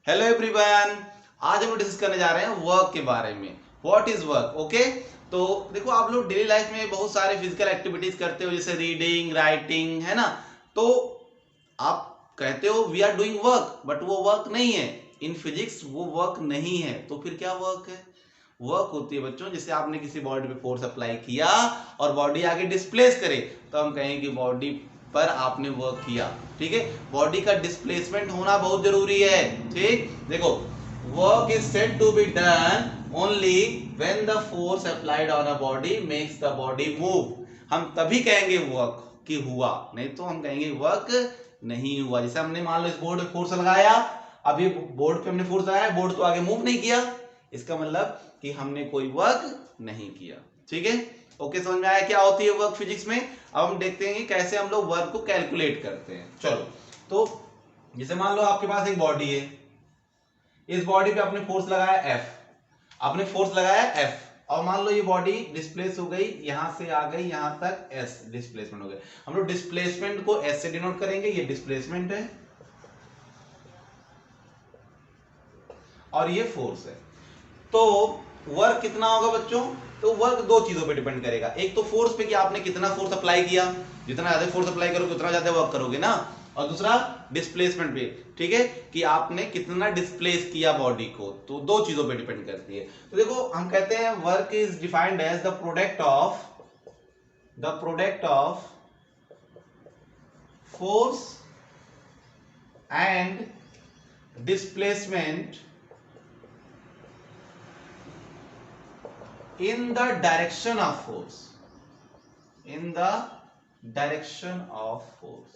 Hello everyone, आज हम discuss करने जा रहे हैं वर्क के बारे में। What is work? ओके, तो देखो आप लोग डेली लाइफ में बहुत सारे फिजिकल एक्टिविटीज करते हो, जैसे रीडिंग, राइटिंग, है ना। तो आप कहते हो we are doing work, but वो वर्क नहीं है। इन फिजिक्स वो वर्क नहीं है। तो फिर क्या वर्क है? वर्क होती है बच्चों, जैसे आपने किसी बॉडी पे फोर्स अप्लाई किया और बॉडी आगे डिस्प्लेस करे, तो हम कहेंगे कि बॉडी पर आपने वर्क किया। ठीक है, बॉडी का डिस्प्लेसमेंट होना बहुत जरूरी है। ठीक, देखो, work is said to be done only when the force applied on a body makes the body move. हम तभी कहेंगे वर्क कि हुआ, नहीं तो हम कहेंगे वर्क नहीं हुआ। जैसे हमने मान लो इस बोर्ड पे फोर्स लगाया, अभी बोर्ड पे हमने फोर्स लगाया, बोर्ड तो आगे मूव नहीं किया, इसका मतलब कि हमने कोई वर्क नहीं किया। ठीक है, ओके, समझ में आया क्या होती है वर्क फिजिक्स में। अब हम देखते हैं कि कैसे हम लोग वर्क को कैलकुलेट करते हैं। चलो, तो जैसे मान लो आपके पास एक बॉडी है, इस बॉडी पे आपने फोर्स लगाया F, आपने फोर्स लगाया F, और मान लो ये बॉडी डिस्प्लेस हो गई, यहां से आ गई यहां तक S, डिस्प्लेसमेंट हो गया। हम लोग डिस्प्लेसमेंट को S से डिनोट करेंगे, ये डिस्प्लेसमेंट है और ये फोर्स है। तो वर्क कितना होगा बच्चों? तो वर्क दो चीजों पे डिपेंड करेगा, एक तो फोर्स पे कि आपने कितना फोर्स अप्लाई किया, जितना ज्यादा फोर्स अप्लाई करोगे उतना ज्यादा वर्क करोगे ना, और दूसरा डिस्प्लेसमेंट पे, ठीक है, कि आपने कितना डिस्प्लेस किया बॉडी को। तो दो चीजों पे डिपेंड करती है। तो देखो हम कहते हैं work is defined as the product of force and displacement in the direction of force,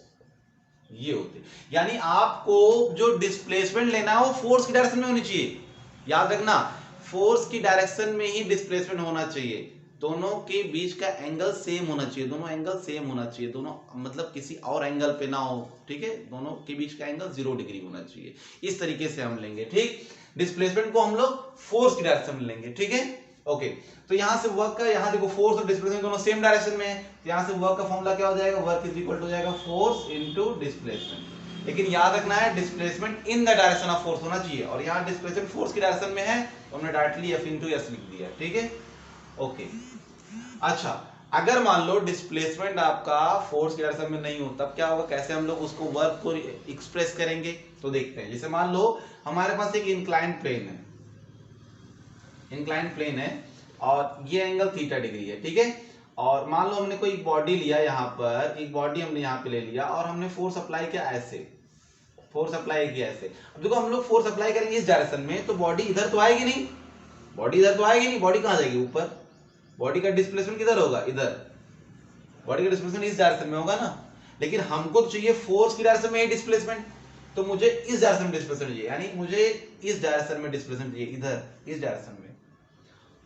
ये होते, यानी आपको जो डिस्प्लेसमेंट लेना है वो फोर्स की डायरेक्शन में होनी चाहिए। याद रखना, फोर्स की डायरेक्शन में ही डिस्प्लेसमेंट होना चाहिए। दोनों के बीच का एंगल सेम होना चाहिए, दोनों एंगल सेम होना चाहिए, दोनों मतलब किसी और एंगल पे ना हो। ठीक है, दोनों के बीच का एंगल 0 डिग्री होना चाहिए। इस तरीके से हम लेंगे। ठीक, डिस्प्लेसमेंट को हम लोग फोर्स की डायरेक्शन में लेंगे। ठीक है, ओके, तो यहां से वर्क का, यहां देखो फोर्स और डिस्प्लेसमेंट दोनों सेम डायरेक्शन में है, तो यहां से वर्क का फॉर्मूला क्या हो जाएगा? वर्क इज इक्वल टू हो जाएगा फोर्स इनटू डिस्प्लेसमेंट। लेकिन याद रखना है displacement in the direction of force होना चाहिए, और यहां डिस्प्लेसमेंट फोर्स की डायरेक्शन में है तो हमने डायरेक्टली F इनटू S लिख दिया। ठीक है, ओके। अच्छा, अगर मान लो डिस्प्लेसमेंट आपका फोर्स की डायरेक्शन में नहीं हो, तब क्या होगा? कैसे हम लोग उसको वर्क को एक्सप्रेस करेंगे? तो देखते हैं। जैसे मान लो हमारे पास एक इंक्लाइंड प्लेन है और ये एंगल थीटा डिग्री है। ठीक है, और मान लो हमने कोई बॉडी लिया, यहाँ पर एक बॉडी हमने यहाँ पे ले लिया और हमने फोर्स अप्लाई किया ऐसे, अब देखो हम लोग फोर्स अप्लाई करेंगे इस डायरेक्शन में, तो बॉडी इधर तो आएगी नहीं, बॉडी कहां जाएगी? ऊपर। बॉडी का डिस्प्लेसमेंट किधर होगा? इधर। बॉडी का डिस्प्लेसमेंट इस डायरेक्शन में होगा ना, लेकिन हमको तो चाहिए फोर्स की डायरेक्शन में डिस्प्लेसमेंट, तो मुझे इस डायरेक्शन में डिस्प्लेसमेंट चाहिए, यानी मुझे इस डायरेक्शन में डिस्प्लेसमेंट चाहिए, इधर इस डायरेक्शन में।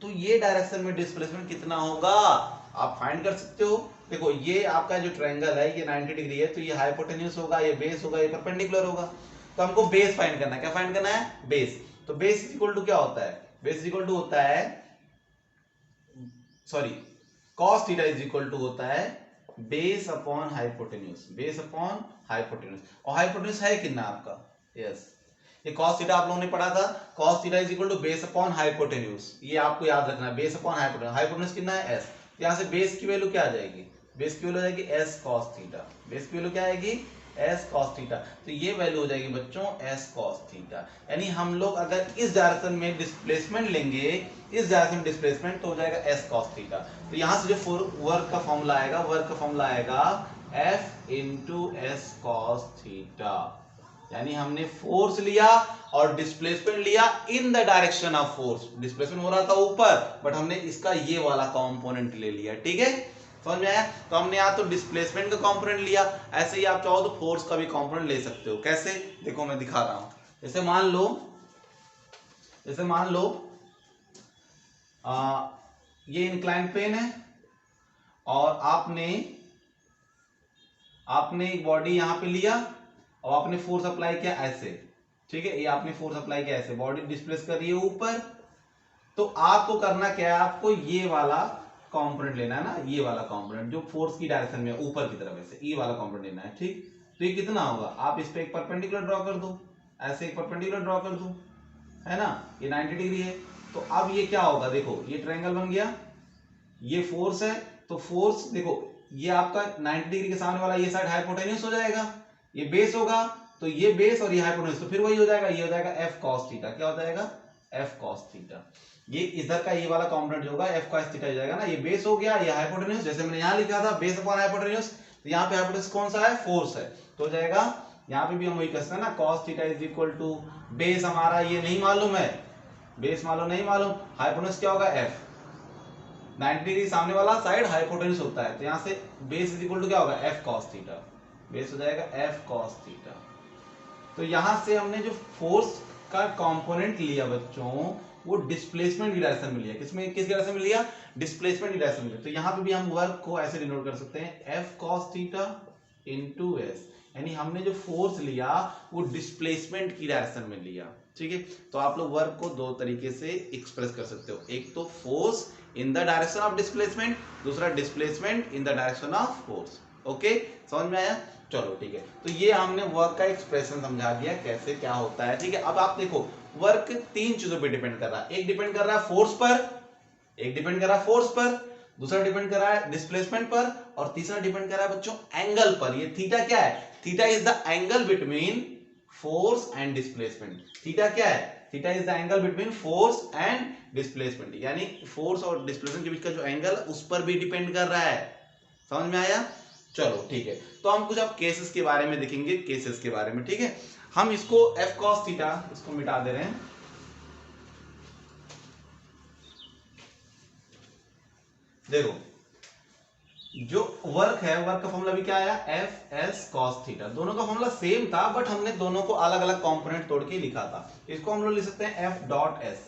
तो ये डायरेक्शन में डिस्प्लेसमेंट कितना होगा आप फाइंड कर सकते हो। देखो ये आपका जो ट्रायंगल है ये 90 डिग्री है, तो ये हाइपोटेन्यूज होगा, ये बेस होगा, ये परपेंडिकुलर होगा। तो हमको बेस फाइंड करना है। क्या फाइंड करना है? बेस। तो बेस इज इक्वल टू क्या होता है? बेस इज इक्वल टू होता है, sorry, cos theta is equal to होता है बेस अपॉन हाइपोटेन्यूज, और हाइपोटेन्यूज है कितना आपका? यस, ये cos थीटा आप लोगों ने पढ़ा था, cos theta is equal to base upon hypotenuse. ये आपको याद रखना है, बेस अपॉन हाइपोटेन्यूज कितना है? s। यहां से बेस की वैल्यू क्या आ जाएगी? बेस की वैल्यू आ जाएगी s cos थीटा। बेस की वैल्यू क्या आएगी? s cos theta. तो ये वैल्यू हो जाएगी बच्चों s cos थीटा। यानी हम लोग अगर इस डायरेक्शन में डिस्प्लेसमेंट लेंगे, इस डायरेक्शन में डिस्प्लेसमेंट, तो हो जाएगा s cos थीटा। तो यहां से जो वर्क का फॉर्मूला आएगा, F into s cos theta. यानी हमने फोर्स लिया और डिस्प्लेसमेंट लिया इन the direction of force. Displacement हो रहा था ऊपर, बट हमने इसका ये वाला कंपोनेंट ले लिया। ठीक है, समझ में आया? तो हमने यहाँ तो डिस्प्लेसमेंट का कंपोनेंट लिया, ऐसे ही आप चाहो तो फोर्स का भी कंपोनेंट ले सकते हो। कैसे? देखो मैं दिखा रहा हूं। जैसे मान लो ये इंक्लाइंड प्लेन है और आपने एक बॉडी यहां पे लिया और आपने फोर्स अप्लाई किया ऐसे। ठीक है, ये आपने फोर्स अप्लाई किया ऐसे, बॉडी डिस्प्लेस कर रही है ऊपर। तो आपको करना क्या है? आपको ये वाला कंपोनेंट लेना है ना, ये वाला कंपोनेंट जो फोर्स की डायरेक्शन में ऊपर की तरफ ऐसे, ये वाला कंपोनेंट लेना है। ठीक, तो ये कितना होगा? आप इस पे एक परपेंडिकुलर ड्रॉ कर दो, ऐसे एक परपेंडिकुलर ड्रॉ कर दूं, है ना, ये 90 डिग्री है। तो अब ये क्या होगा, देखो ये ट्रायंगल बन गया, ये फोर्स है, तो फोर्स देखो ये आपका 90 डिग्री के सामने वाला ये साइड हाइपोटेन्यूस हो जाएगा, ये बेस होगा, तो ये बेस और ये हाइपोटेन्यूस, तो फिर वही हो जाएगा, ये हो जाएगा एफ कॉस थीटा। क्या हो जाएगा, एफ कॉस थीटा। ये इधर का ये वाला कंपोनेंट जो होगा एफ कॉस थीटा हो जाएगा ना, ये बेस हो गया, ये हाइपोटेन्यूस, जैसे मैंने यहाँ लिखा था बेस अपॉन हाइपोटेन्यूस, तो यहाँ पे हाइपोटेन्यूस कौन सा है, फोर्स है, तो हो जाएगा यहाँ पे भी हम वही कर सकते हैं ना, cos theta is equal to base हमारा ये नहीं मालूम है, बेस मालूम नहीं मालूम, हाइपोटेन्यूस क्या होगा एफ, 90 डिग्री सामने वाला साइड हाइपोटेन्यूस होता है, तो यहाँ से बेस इज इक्वल टू क्या होगा, एफ कॉस थीटा, बेस हो जाएगा एफ कॉस थीटा। तो यहां से हमने जो फोर्स का कंपोनेंट लिया बच्चों, वो डिस्प्लेसमेंट की डायरेक्शन में लिया, किसमें, किस डायरेक्शन में लिया, डिस्प्लेसमेंट की डायरेक्शन में। तो यहां पे भी हम वर्क को ऐसे डिनोट कर सकते हैं, F cos theta into S, यानी हमने जो फोर्स लिया वो डिस्प्लेसमेंट की डायरेक्शन में लिया, ठीक है। तो आप लोग वर्क को दो तरीके से एक्सप्रेस कर सकते हो, एक तो force in the direction of displacement, दूसरा displacement in the direction of force. Okay, समझ में आया, चलो ठीक है। तो ये हमने वर्क का एक्सप्रेशन समझा दिया कैसे क्या होता है, ठीक है। अब आप देखो वर्क तीन चीजों पे डिपेंड कर रहा है, एक डिपेंड कर रहा है फोर्स पर, एक डिपेंड कर रहा है फोर्स पर, दूसरा डिपेंड कर रहा है डिस्प्लेसमेंट पर, और तीसरा डिपेंड कर रहा है बच्चों एंगल पर। ये थीटा क्या है, theta is the angle between force and displacement. Theta क्या है, theta is the angle between force and displacement, यानी फोर्स और डिस्प्लेसमेंट के बीच का जो एंगल उस पर भी डिपेंड कर रहा है। समझ में आया, चलो ठीक है। तो हम कुछ अब केसेस के बारे में देखेंगे, केसेस के बारे में, ठीक है। हम इसको एफ कॉस थीटा इसको मिटा दे रहे हैं, देखो जो वर्क है, वर्क का फॉर्मूला भी क्या आया, एफ एस कॉस थीटा। दोनों का फॉर्मूला सेम था, बट हमने दोनों को अलग अलग कंपोनेंट तोड़ के लिखा था। इसको हम लोग लिख सकते हैं एफ डॉट एस।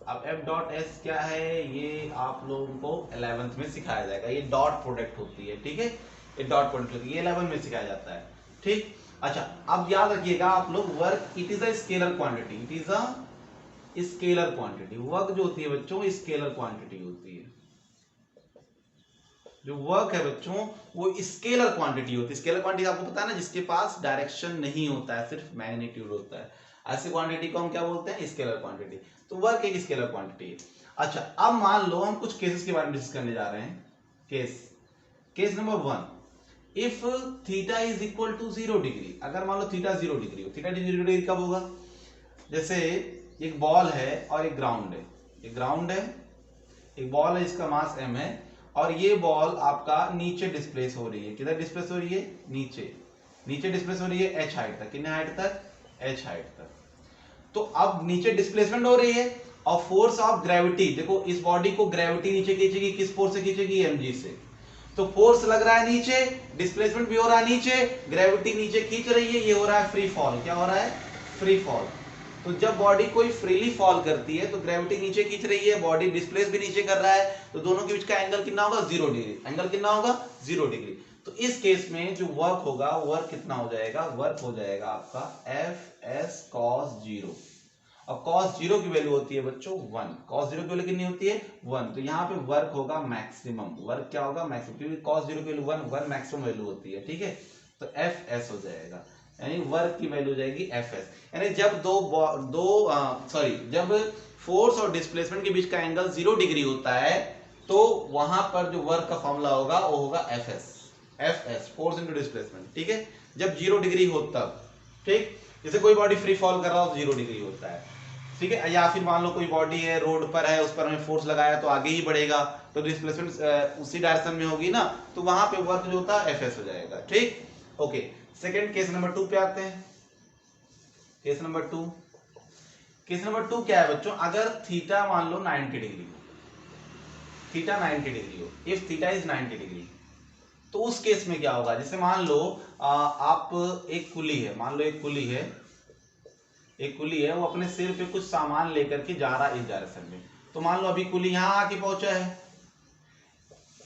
अब एफ डॉट एस क्या है, ये आप लोगों को 11th में सिखाया जाएगा, ये डॉट प्रोडक्ट होती है, ठीक है, ये डॉट प्रोडक्ट ये 11 में सिखाया जाता है, ठीक। अच्छा, अब याद रखिएगा आप लोग, work it is a scalar quantity, it is a scalar quantity. Work जो होती है बच्चों स्केलर क्वांटिटी होती है, जो वर्क है बच्चों वो स्केलर क्वांटिटी होती है। स्केलर क्वांटिटी आपको पता है ना, जिसके पास डायरेक्शन नहीं होता है, सिर्फ मैग्नीट्यूड होता है, ऐसे क्वांटिटी को हम क्या बोलते हैं, स्केलर क्वांटिटी। तो वर्क एक स्केलर क्वांटिटी है। अच्छा, अब मान लो हम कुछ केसेस के बारे में डिस्कस करने जा रहे हैं। Case number 1, if theta is equal to 0 degree, अगर मान लो थीटा 0 डिग्री हो। थीटा 0 डिग्री कब होगा, जैसे एक बॉल है और एक ग्राउंड है, एक ग्राउंड है, एक बॉल है जिसका मास m है, और ये बॉल आपका नीचे डिस्प्लेस हो रही है। किधर डिस्प्लेस हो रही है, नीचे, नीचे डिस्प्लेस हो रही है h हाइट तक। कितने हाइट तक, h हाइट तक। तो अब नीचे डिस्प्लेसमेंट हो रही है, और फोर्स ऑफ ग्रेविटी, देखो इस बॉडी को ग्रेविटी नीचे खींचेगी, किस फोर्स से खींचेगी, mg से। तो फोर्स लग रहा है नीचे, डिस्प्लेसमेंट भी हो रहा है नीचे, ग्रेविटी नीचे खींच रही है, ये हो रहा है फ्री फॉल। क्या हो रहा है, फ्री फॉल। तो जब बॉडी कोई फ्रीली फॉल करती है तो ग्रेविटी नीचे खींच रही है, बॉडी डिस्प्लेस भी नीचे कर रहा है, तो दोनों के बीच का एंगल कितना होगा, 0 डिग्री। एंगल कितना होगा, 0 डिग्री। तो इस केस में जो वर्क होगा, वर्क कितना हो जाएगा, वर्क हो जाएगा आपका एफ एस कॉस 0, और कॉस 0 की वैल्यू होती है बच्चों 1। कॉस 0 की वैल्यू कितनी होती है, 1। तो यहाँ पे वर्क होगा मैक्सिमम, वर्क क्या होगा, मैक्सिमम, क्योंकि कॉस 0 की वैल्यू 1 मैक्सिमम वैल्यू होती है, ठीक है। तो एफ एस हो जाएगा, यानी वर्क की वैल्यू जाएगी एफ एस। यानी जब जब फोर्स और डिस्प्लेसमेंट के बीच का एंगल 0 डिग्री होता है, तो वहां पर जो वर्क का फॉर्मूला होगा वो होगा F S, force into displacement, ठीक है। जब 0 डिग्री हो तब, ठीक। जैसे कोई बॉडी फ्री फॉल कर रहा हो तो 0 डिग्री होता है, ठीक है। या फिर मान लो कोई बॉडी है, रोड पर है, उस पर हमें फोर्स लगाया तो आगे ही बढ़ेगा, तो डिस्प्लेसमेंट उसी डायरेक्शन में होगी ना, तो वहां पे वर्क जो होता है एफ एस हो जाएगा, ठीक। ओके, सेकेंड केस नंबर 2 पे आते हैं। केस नंबर 2, केस नंबर 2 क्या है बच्चों, अगर थीटा मान लो 90 डिग्री हो, थीटा 90 डिग्री हो, इफ थीटा इज 90 डिग्री, तो उस केस में क्या होगा, जैसे मान लो आप एक कुली है, मान लो एक कुली है, एक कुली है, वो अपने सिर पे कुछ सामान लेकर के जा रहा है इस डायरेक्शन में। तो मान लो अभी कुली यहाँ आके पहुंचा है,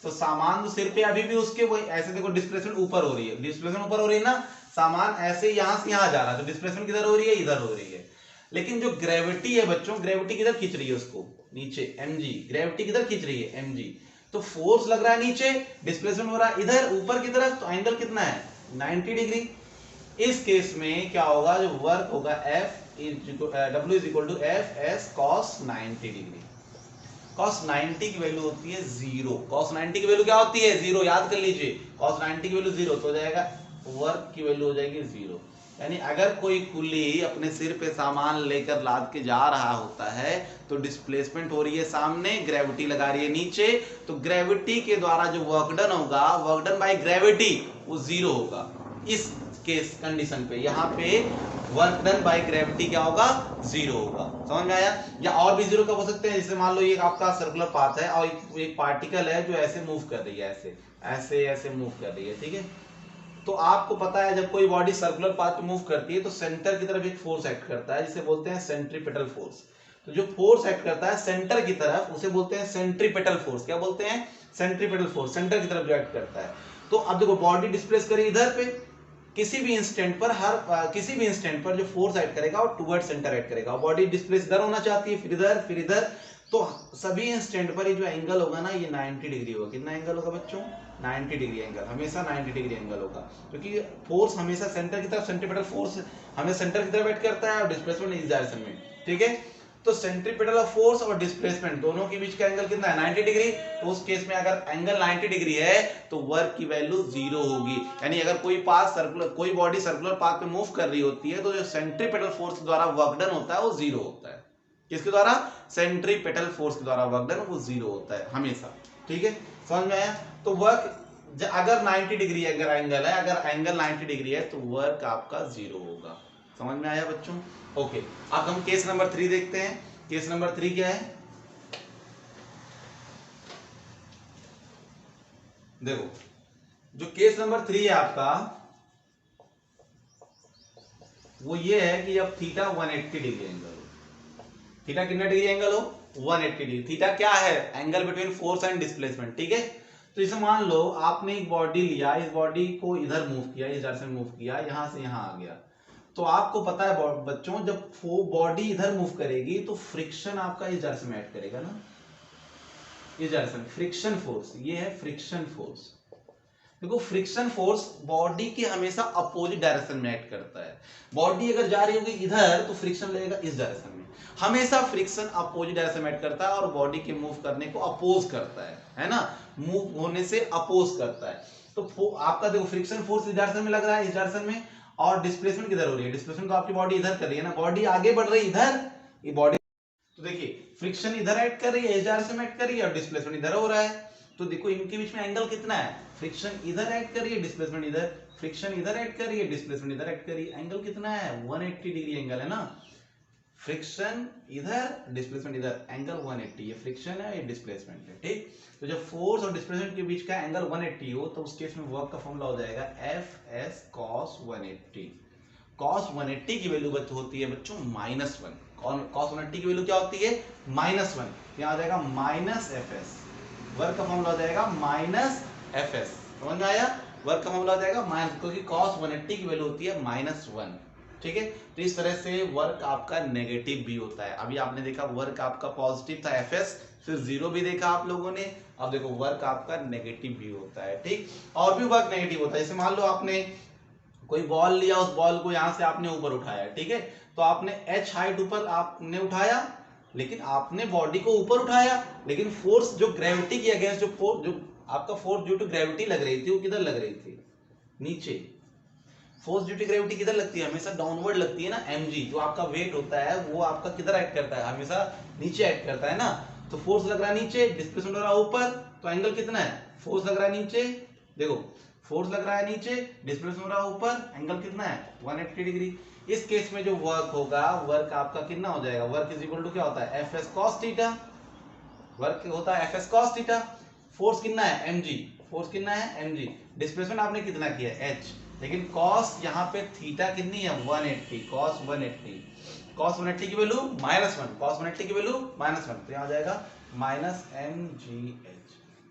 तो सामान तो सिर पे अभी भी उसके वही, ऐसे देखो डिस्प्लेसमेंट ऊपर हो रही है, डिस्प्लेसमेंट ऊपर हो रही है ना, सामान ऐसे यहां से यहां जा रहा है, तो डिस्प्लेसमेंट किधर हो रही है, इधर हो रही है। लेकिन जो ग्रेविटी है बच्चों, ग्रेविटी किधर खींच रही है उसको, नीचे, mg, ग्रेविटी किधर खींच रही है, mg। तो फोर्स लग रहा है नीचे, डिस्प्लेसमेंट हो रहा है इधर ऊपर की तरफ, तो एंगल कितना है, 90 डिग्री। इस केस में क्या होगा, जो वर्क होगा W is equal to F S cos 90 degree. cos 90 की वैल्यू होती है 0। cos 90 की वैल्यू क्या होती है 0, याद कर लीजिए। cos 90 की वैल्यू 0 तो हो जाएगा वर्क की वैल्यू हो जाएगी 0। यानी अगर कोई कुली अपने सिर पे सामान लेकर लाद के जा रहा होता है तो डिस्प्लेसमेंट हो रही है सामने, ग्रेविटी लगा रही है नीचे, तो ग्रेविटी के द्वारा जो वर्क डन होगा, वर्क डन बाय ग्रेविटी, वो 0 होगा। इस केस कंडीशन पे यहाँ पे वर्क डन बाय ग्रेविटी क्या होगा, 0 होगा। समझ में आया? या और भी 0 कब हो सकते हैं, जैसे मान लो ये आपका सर्कुलर पाथ है और एक पार्टिकल है जो ऐसे मूव कर रही है, ऐसे ऐसे ऐसे मूव कर रही है, ठीक है। तो आपको पता है जब कोई बॉडी सर्कुलर पाथ पे मूव करती है तो सेंटर की तरफ एक फोर्स एक्ट करता है जिसे बोलते हैं सेंट्रीपिटल फोर्स। तो जो फोर्स एक्ट करता है सेंटर की तरफ उसे बोलते हैं सेंट्रीपिटल फोर्स। क्या बोलते हैं? सेंट्रीपिटल फोर्स, सेंटर की तरफ जो एक्ट करता है। तो अब देखो बॉडी डिस्प्लेस करी इधर पे, किसी भी इंस्टेंट पर किसी भी इंस्टेंट पर जो फोर्स एक्ट करेगा वो टुवर्ड सेंटर एक्ट करेगा। बॉडी डिस्प्लेस इधर होना चाहती है, फिर इधर, तो सभी इंस्टेंट पर ये जो एंगल होगा ना, ये 90 डिग्री होगा। कितना एंगल होगा बच्चों? 90 डिग्री एंगल, हमेशा 90 डिग्री एंगल होगा, क्योंकि फोर्स हमेशा सेंटर की तरफ, सेंट्रीपिटल फोर्स हमें सेंटर की तरफ एक्ट करता है और डिस्प्लेसमेंट इस डायरेक्शन में, ठीक है। तो सेंट्रीपिटल फोर्स और डिस्प्लेसमेंट दोनों के बीच का एंगल कितना है? 90 डिग्री। तो उस केस में अगर एंगल 90 डिग्री है तो वर्क की वैल्यू 0 होगी। यानी अगर कोई बॉडी सर्कुलर पाथ पे मूव कर रही होती है तो जो सेंट्रीपिटल फोर्स द्वारा वर्क डन होता है वो 0 होता है। किसके द्वारा? सेंट्रीपिटल फोर्स के द्वारा वर्क डन वो 0 होता है हमेशा, ठीक है। समझ में आया? तो वर्क अगर 90 डिग्री अगर एंगल है, अगर एंगल 90 डिग्री है तो वर्क आपका 0 होगा। समझ में आया बच्चों? ओके, अब हम केस नंबर 3 देखते हैं। केस नंबर 3 क्या है? देखो, जो केस नंबर 3 है आपका वो ये है कि अब थीटा 180 डिग्री एंगल हो। थीटा कितना डिग्री एंगल हो? 180 डिग्री। थीटा क्या है? Angle between force and displacement, ठीक है। तो जैसे मान लो आपने एक बॉडी लिया, इस बॉडी को इधर मूव किया, इस डायरेक्शन में मूव किया, यहां से यहां आ गया। तो आपको पता है बच्चों, जब वो बॉडी इधर मूव करेगी तो फ्रिक्शन आपका इस डायरेक्शन में ऐड करेगा ना, इस डायरेक्शन, फ्रिक्शन फोर्स, ये है फ्रिक्शन फोर्स। देखो फ्रिक्शन फोर्स बॉडी के हमेशा अपोजिट डायरेक्शन में एक्ट करता है। बॉडी अगर जा रही होगी इधर तो फ्रिक्शन लगेगा इस डायरेक्शन में। हमेशा फ्रिक्शन अपोजिट डायरेक्शन में एक्ट करता है और बॉडी के मूव करने को अपोज करता है ना, मूव होने से अपोज करता है। तो आपका देखो फ्रिक्शन फोर्स इस डायरेक्शन में लग रहा है, इस डायरेक्शन में, और डिस्प्लेसमेंट किधर हो रही है? डिस्प्लेसमेंट तो आपकी बॉडी इधर कर रही है ना, बॉडी आगे बढ़ रही है इधर, ये बॉडी, तो देखिए फ्रिक्शन इधर एक्ट कर रही है, इस डायरेक्शन में एक्ट कर रही है और डिस्प्लेसमेंट इधर हो रहा है। तो देखो इनके बीच में एंगल कितना है? फ्रिक्शन इधर एक्ट कर रही है, डिस्प्लेसमेंट इधर, फ्रिक्शन इधर एक्ट कर रही है, डिस्प्लेसमेंट इधर एक्ट कर रही है। एंगल कितना है? 180 डिग्री एंगल है ना। फ्रिक्शन इधर, डिस्प्लेसमेंट इधर, एंगल 180। ये फ्रिक्शन है, ये डिस्प्लेसमेंट है, ठीक। तो जब फोर्स और डिस्प्लेसमेंट के बीच का एंगल 180 हो तो उस केस में वर्क का फॉर्मूला हो जाएगा Fs cos 180। cos 180 की वैल्यू होती है बच्चों -1। cos 180 की वैल्यू क्या होती है? -1। यहाँ आ जाएगा -Fs। वर्क का फॉर्मूला हो जाएगा -Fs। समझ में आया? वर्क का फॉर्मूला हो जाएगा माइनस, क्योंकि cos 180 की वैल्यू होती है -1, ठीक है। तो इस तरह से वर्क आपका नेगेटिव भी होता है। अभी आपने देखा वर्क आपका पॉजिटिव था Fs, फिर 0 भी देखा आप लोगों ने। अब देखो वर्क आपका नेगेटिव भी होता है, ठीक। और भी वर्क नेगेटिव होता है। जैसे मान लो आपने कोई बॉल लिया, उस बॉल को यहां से आपने ऊपर उठाया, ठीक है। तो आपने h हाइट ऊपर आपने उठाया, लेकिन आपने बॉडी को ऊपर उठाया, लेकिन फोर्स जो ग्रेविटी के अगेंस्ट जो आपका फोर्स ड्यू टू ग्रेविटी लग रही थी वो किधर लग रही थी? नीचे। फोर्स ड्यू टू ग्रेविटी किधर लगती है? हमेशा डाउनवर्ड लगती है ना। mg जो आपका वेट होता है वो आपका किधर एक्ट करता है? हमेशा नीचे एक्ट करता है ना। तो फोर्स लग रहा है नीचे, डिस्प्लेसमेंट हो रहा है ऊपर, तो एंगल कितना है? फोर्स लग रहा है नीचे, देखो फोर्स लग रहा है नीचे, डिस्प्लेसमेंट हो रहा है ऊपर, एंगल कितना है? 180 डिग्री। इस केस में जो वर्क होगा, वर्क आपका कितना हो जाएगा? वर्क इज इक्वल टू क्या होता है? Fs cos theta. वर्क होता है Fs cos थीटा। फोर्स कितना है? mg। फोर्स कितना है? mg। डिस्प्लेसमेंट आपने कितना किया? h। लेकिन cos यहाँ पे थीटा कितनी है? 180। cos 180, cos 180 की वैल्यू -1, cos 180 की वैल्यू -1, तो यहाँ आ जाएगा -mgh।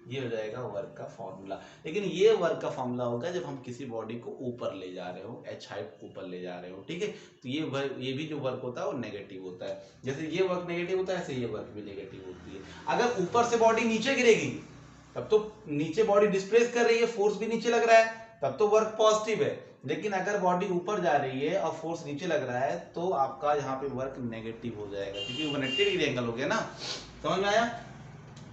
ये हो जाएगा वर्क का फॉर्मूला। लेकिन ये वर्क का फॉर्मूला होगा जब हम किसी बॉडी को ऊपर ले जा रहे हो, h हाइट ऊपर ले जा रहे हो, ठीक है। तो ये भी जो वर्क होता है वो नेगेटिव होता है। जैसे ये वर्क नेगेटिव होता है, ऐसे ये वर्क भी नेगेटिव होती है। अगर ऊपर से बॉडी नीचे गिरेगी तब तो नीचे बॉडी डिस्प्लेस कर रही है, फोर्स भी नीचे लग रहा है, तब तो वर्क पॉजिटिव है। लेकिन अगर बॉडी ऊपर जा रही है और फोर्स नीचे लग रहा है तो आपका यहाँ पे वर्क नेगेटिव हो जाएगा, क्योंकि 180 डिग्री एंगल हो गया ना। समझ में आया?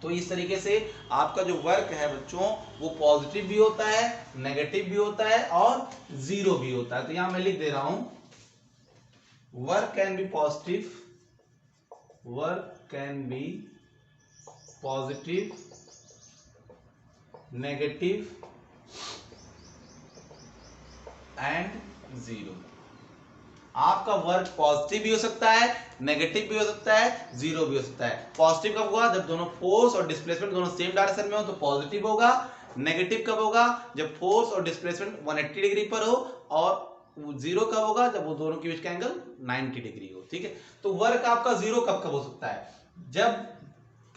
तो इस तरीके से आपका जो वर्क है बच्चों वो पॉजिटिव भी होता है, नेगेटिव भी होता है और जीरो भी होता है। तो यहां मैं लिख दे रहा हूं, work can be positive, work can be positive, negative and zero. आपका वर्क पॉजिटिव भी हो सकता है, नेगेटिव भी हो सकता है, जीरो भी हो सकता है। पॉजिटिव कब होगा? जब दोनों फोर्स और डिस्प्लेसमेंट दोनों सेम डायरेक्शन में हो तो पॉजिटिव होगा। नेगेटिव कब होगा? जब फोर्स और डिस्प्लेसमेंट 180 डिग्री पर हो। और जीरो कब होगा? जब वो दोनों के बीच का एंगल 90 डिग्री हो। ठीक है, तो वर्क आपका जीरो कब कब हो सकता है? जब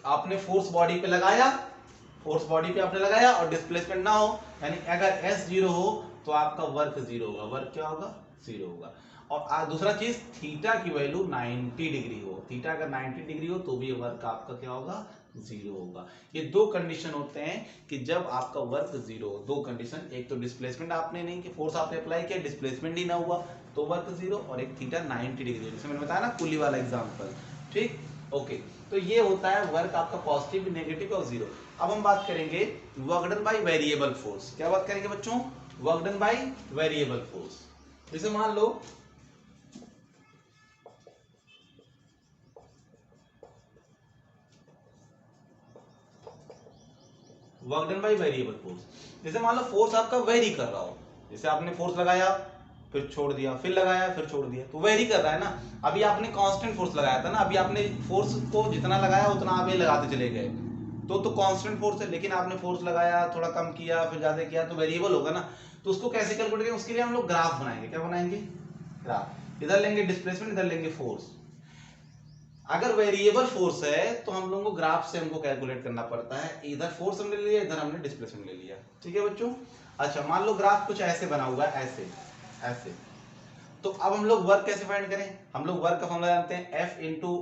आपने फोर्स बॉडी पे लगाया, फोर्स बॉडी पे आपने लगाया और डिस्प्लेसमेंट ना हो, यानी अगर एस जीरो हो तो आपका वर्क जीरो होगा। वर्क क्या होगा? जीरो होगा। और दूसरा चीज, थीटा की वैल्यू 90 डिग्री हो। थीटा अगर 90 डिग्री हो तो भी वर्क आपका क्या होगा? जीरो होगा। ये दो कंडीशन होते हैं कि जब आपका वर्क जीरो हो। दो कंडीशन, एक तो डिस्प्लेसमेंट आपने नहीं कि फोर्स आपने अप्लाई किया, डिस्प्लेसमेंट ही ना हुआ तो वर्क जीरो, और एक थीटा 90 डिग्री, जैसे मैंने बताया ना पुली वाला एग्जांपल। ठीक, ओके। तो ये होता है वर्क आपका पॉजिटिव, नेगेटिव और जीरो। अब हम बात करेंगे work done by variable force. क्या बात करेंगे बच्चों? Work done by variable force. जैसे मान लो work done by variable force, जैसे मान लो फोर्स आपका वेरी कर रहा हो। जैसे आपने फोर्स लगाया फिर छोड़ दिया, फिर लगाया फिर छोड़ दिया, तो वेरी कर रहा है ना। अभी आपने कांस्टेंट फोर्स लगाया था ना, अभी आपने फोर्स को जितना लगाया उतना आप ये लगाते चले गए तो कांस्टेंट फोर्स है। लेकिन आपने फोर्स लगाया, थोड़ा कम किया, फिर ज्यादा किया, तो वेरिएबल होगा ना। तो उसको कैसे कैलकुलेट करेंगे? उसके लिए हम लोग ग्राफ बनाएंगे। क्या बनाएंगे? ग्राफ। इधर लेंगे डिस्प्लेसमेंट, इधर लेंगे फोर्स। अगर वेरिएबल फोर्स है तो हम लोगों को ग्राफ से हमको कैलकुलेट करना पड़ता है। इधर फोर्स हमने ले लिया, इधर हमने डिस्प्लेसमेंट ले लिया। ठीक है बच्चों? अच्छा, मान लो ग्राफ कुछ ऐसे बना हुआ है, ऐसे ऐसे। तो अब हम लोग वर्क कैसे फाइंड करें? हम लोग वर्क का फॉर्मूला जानते हैं, F into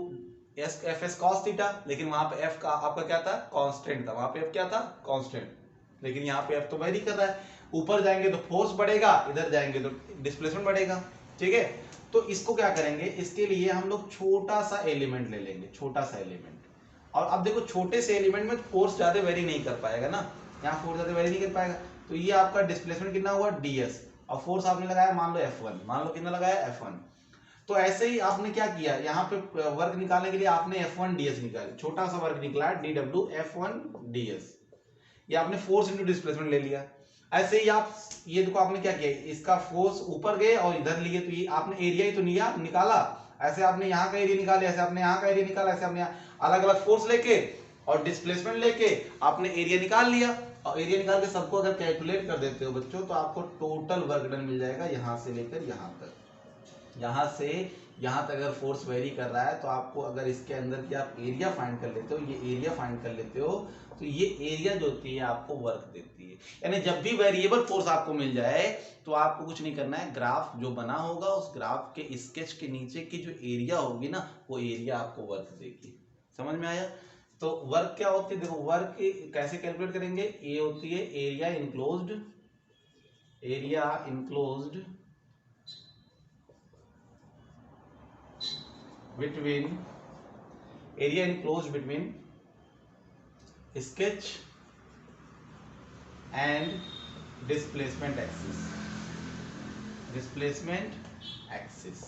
F S cos theta. लेकिन वहां पे एफ का आपका क्या था? कांस्टेंट था। वहां पे एफ क्या था? कांस्टेंट। लेकिन यहाँ पे एफ तो वेरी कर रहा है। ऊपर जाएंगे तो फोर्स बढ़ेगा, इधर जाएंगे तो डिस्प्लेसमेंट बढ़ेगा। ठीक है, तो इसको क्या करेंगे? इसके लिए हम लोग छोटा सा एलिमेंट ले लेंगे, छोटा सा एलिमेंट। और अब देखो छोटे से एलिमेंट में फोर्स ज्यादा वेरी नहीं कर पाएगा ना, यहाँ फोर्स ज्यादा वेरी नहीं कर पाएगा। तो ये आपका डिस्प्लेसमेंट कितना हुआ? ds। और फोर्स आपने लगाया मान लो F1, मान लो कितना लगाया? F1। तो ऐसे ही आपने क्या किया, यहाँ पे वर्क निकालने के लिए आपने F1 ds निकाला, छोटा सा वर्क निकला dw F1 ds। ये आपने फोर्स इंटू डिस्प्लेसमेंट ले लिया। ऐसे ही आप ये देखो आपने क्या किया, इसका फोर्स ऊपर गए और इधर लिए, तो ये आपने एरिया ही तो निकाला। ऐसे आपने यहाँ का एरिया निकाला, ऐसे आपने यहाँ का एरिया निकाला, ऐसे आपने अलग अलग फोर्स लेके और डिस्प्लेसमेंट लेके आपने एरिया निकाल लिया। और एरिया निकाल के सबको अगर कैलकुलेट कर देते हो बच्चों तो आपको टोटल वर्क डन मिल जाएगा यहाँ से लेकर यहाँ तक। यहाँ से यहाँ तक अगर फोर्स वेरी कर रहा है तो आपको अगर इसके अंदर की आप एरिया फाइंड कर लेते हो, ये एरिया फाइंड कर लेते हो, तो ये एरिया जो होती है आपको वर्क देती है। यानी जब भी वेरिएबल फोर्स आपको मिल जाए तो आपको कुछ नहीं करना है, ग्राफ जो बना होगा उस ग्राफ के स्केच के नीचे की जो एरिया होगी ना, वो एरिया आपको वर्क देगी। समझ में आया? तो वर्क क्या होती है? देखो वर्क कैसे कैलकुलेट करेंगे? ये होती है area enclosed, area enclosed between, area enclosed between sketch and displacement axis, displacement axis,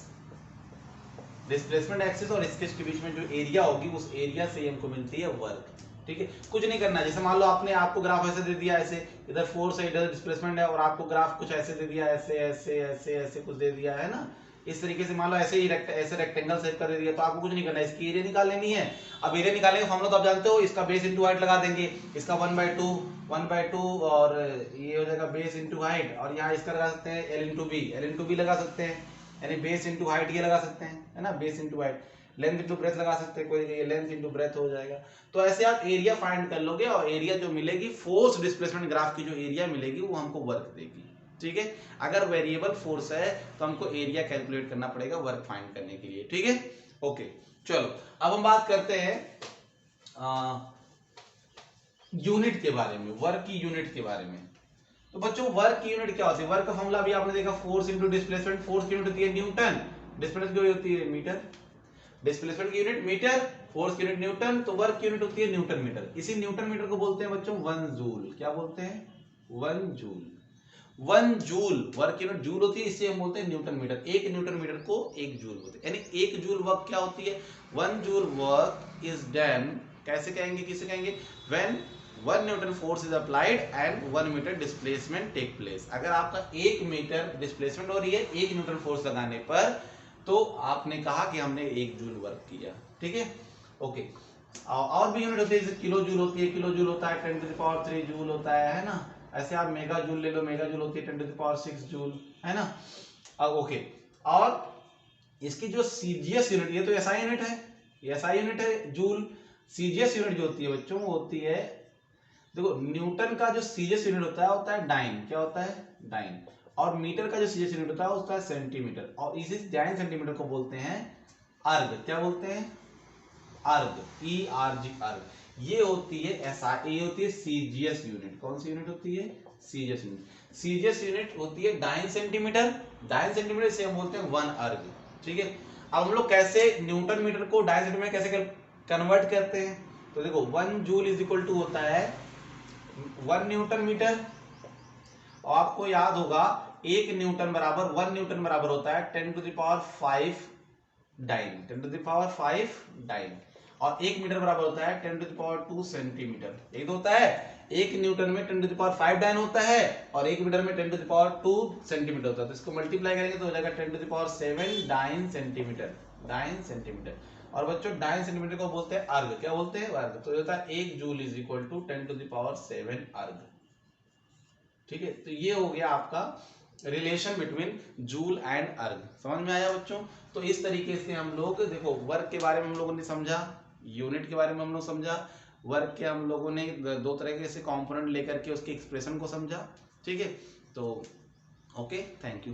displacement axis और स्केच के बीच में जो एरिया होगी उस एरिया से हमको मिलती है वर्क। ठीक है, कुछ नहीं करना। जैसे मान लो आपने आपको ग्राफ ऐसे दे दिया, ऐसे इधर फोर्स है इधर डिस्प्लेसमेंट है, और आपको ग्राफ कुछ ऐसे दे दिया, ऐसे ऐसे ऐसे ऐसे कुछ दे दिया है ना, इस तरीके से मान लो ऐसे ही ऐसे रेक्टेंगल शेप कर दे दिया, तो आपको कुछ नहीं करना, इसकी एरिया निकाल लेनी है। अब एरिया निकालने का फॉर्मूला तो आप जानते हो, इसका बेस इंटू हाइट लगा देंगे, इसका 1/2 और ये हो जाएगा बेस इंटू हाइट, और यहाँ इसका लगा सकते हैं एल इंटू बी लगा सकते हैं, यानी बेस इंटू हाइट ये लगा सकते हैं, है ना, base into height. Length into breadth लगा सकते हैं, कोई ये लेंथ इंटू ब्रेथ हो जाएगा। तो ऐसे आप एरिया फाइंड कर लोगे और एरिया जो मिलेगी फोर्स डिस्प्लेसमेंट ग्राफ की जो एरिया मिलेगी वो हमको वर्क देगी। ठीक है, अगर वेरिएबल फोर्स है तो हमको एरिया कैलकुलेट करना पड़ेगा वर्क फाइंड करने के लिए। ठीक है, ओके। चलो अब हम बात करते हैं यूनिट के बारे में, वर्क की यूनिट के बारे में। तो बच्चों वर्क की यूनिट क्या होती है? वर्क का फॉर्मूला भी आपने देखा, फोर्स इंटू डिस्प्लेसमेंट। फोर्स की यूनिट होती है न्यूटन, डिस्प्लेसमेंट की होती है मीटर। डिस्प्लेसमेंट की यूनिट मीटर, फोर्स की यूनिट न्यूटन, तो वर्क की यूनिट होती है न्यूटन मीटर। इसी न्यूटन मीटर को बोलते हैं बच्चों 1 जूल। क्या बोलते हैं? 1 joule. 1 joule work unit joule होती है, इससे हम बोलते हैं न्यूटन मीटर। 1 न्यूटन मीटर को 1 जूल बोलते हैं। यानी 1 जूल वर्क क्या होती है? 1 जूल वर्क इज डन, कैसे कहेंगे, किसे कहेंगे? When 1 newton force is applied and 1 metre displacement take place. अगर आपका 1 मीटर डिस्प्लेसमेंट हो रही है 1 न्यूटन फोर्स लगाने पर, तो आपने कहा कि हमने 1 जूल वर्क किया। ठीक है, ओके। और भी यूनिट होती है, जैसे किलो जूल होती है, किलो जूल होता है 10⁻³ जूल होता है ना। ऐसे आप मेगा जूल ले लो, मेगा जूल होती है 10⁻6 जूल, है ना। अब ओके, और इसकी जो सीजीएस यूनिट, ये तो एसआई यूनिट है, एसआई यूनिट है जूल। सीजीएस यूनिट जो होती है बच्चों, वो होती है, देखो न्यूटन का जो सीजीएस यूनिट होता है डाइन। क्या होता है? डाइन। और मीटर का जो सीजीएस यूनिट होता है सेंटीमीटर। और इसी डाइन सेंटीमीटर को बोलते हैं अर्ग। क्या बोलते हैं? अर्ग, ERG, अर्ग। ये होती है एसआई, ये होती है सीजीएस यूनिट। कौन सी यूनिट होती है? CGS unit. सीजीएस यूनिट होती है डाइन सेंटीमीटर। डाइन सेंटीमीटर से हम बोलते हैं 1 अर्ग। ठीक है, अब हम लोग कैसे न्यूटन मीटर को डाइन सेंटीमीटर कैसे कन्वर्ट करते हैं? तो देखो 1 जूल इज इक्वल टू होता है 1 न्यूटन मीटर। और आपको याद होगा 1 न्यूटन बराबर 1 न्यूटन बराबर होता है 10⁵ डाइन, 10⁵ डाइन। और 1 मीटर बराबर होता है 10⁻² सेंटीमीटर। एक तो होता है 1 न्यूटन में 10⁵ डाइन होता है, और 1 मीटर में 10⁻² सेंटीमीटर होता है। तो इसको मल्टीप्लाई करेंगे तो हो जाएगा 10⁷ डाइन सेंटीमीटर, डाइन सेंटीमीटर। और बच्चों डाइन सेंटीमीटर को बोलते हैं अर्ग। क्या बोलते हैं? अर्ग। तो होता है 1 जूल इज इक्वल टू 10⁷ अर्ग। ठीक है, तो ये हो गया आपका रिलेशन बिटवीन जूल एंड अर्ग। समझ में आया बच्चों? तो इस तरीके से हम लोग, देखो वर्क के बारे में हम लोगों ने समझा, यूनिट के बारे में हम लोग समझा, वर्क के हम लोगों ने 2 तरह से कंपोनेंट लेकर के उसके एक्सप्रेशन को समझा। ठीक है, तो ओके, थैंक यू।